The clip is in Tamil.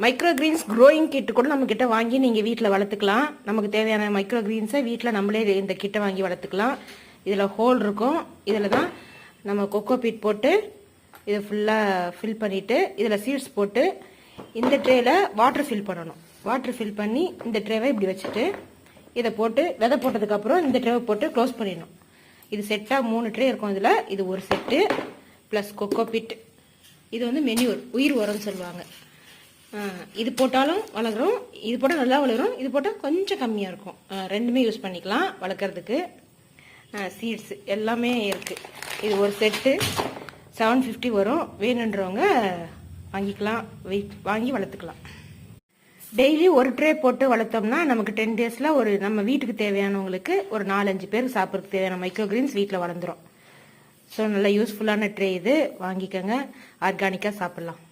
மைக்ரோ கிரீன்ஸ் க்ரோயிங் கிட் கூட நம்ம கிட்ட வாங்கி நீங்கள் வீட்டில் வளர்த்துக்கலாம். நமக்கு தேவையான மைக்ரோ கிரீன்ஸை வீட்டில் நம்மளே இந்த கிட்டை வாங்கி வளர்த்துக்கலாம். இதில் ஹோல் இருக்கும். இதில் தான் நம்ம கொக்கோ பீட் போட்டு இதை ஃபுல்லாக ஃபில் பண்ணிவிட்டு இதில் சீட்ஸ் போட்டு இந்த ட்ரேயில் வாட்டர் ஃபில் பண்ணணும். வாட்டர் ஃபில் பண்ணி இந்த ட்ரேவை இப்படி வச்சுட்டு இதை போட்டு விதை போட்டதுக்கப்புறம் இந்த ட்ரேவை போட்டு க்ளோஸ் பண்ணிடணும். இது செட்டாக 3 ட்ரே இருக்கும். இதில் இது ஒரு செட்டு ப்ளஸ் கொக்கோ பீட். இது வந்து மென்யூர், உயிர் உரம்னு சொல்லுவாங்க. இது போட்டாலும் வளரும், இது போட்டால் நல்லா வளரும், இது போட்டால் கொஞ்சம் கம்மியாக இருக்கும். ரெண்டுமே யூஸ் பண்ணிக்கலாம் வளர்க்குறதுக்கு. சீட்ஸ் எல்லாமே இருக்குது. இது ஒரு செட்டு 750 வரும். வேணுன்றவங்க வாங்கிக்கலாம், வாங்கி வளர்த்துக்கலாம். டெய்லி ஒரு ட்ரே போட்டு வளர்த்தோம்னா நமக்கு 10 டேஸில் நம்ம வீட்டுக்கு தேவையானவங்களுக்கு ஒரு 4-5 பேர் சாப்பிட்றதுக்கு தேவையான மைக்ரோ கிரீன்ஸ் வீட்டில் வளர்ந்துடும். ஸோ நல்லா யூஸ்ஃபுல்லான ட்ரே இது, வாங்கிக்கோங்க. ஆர்கானிக்காக சாப்பிட்லாம்.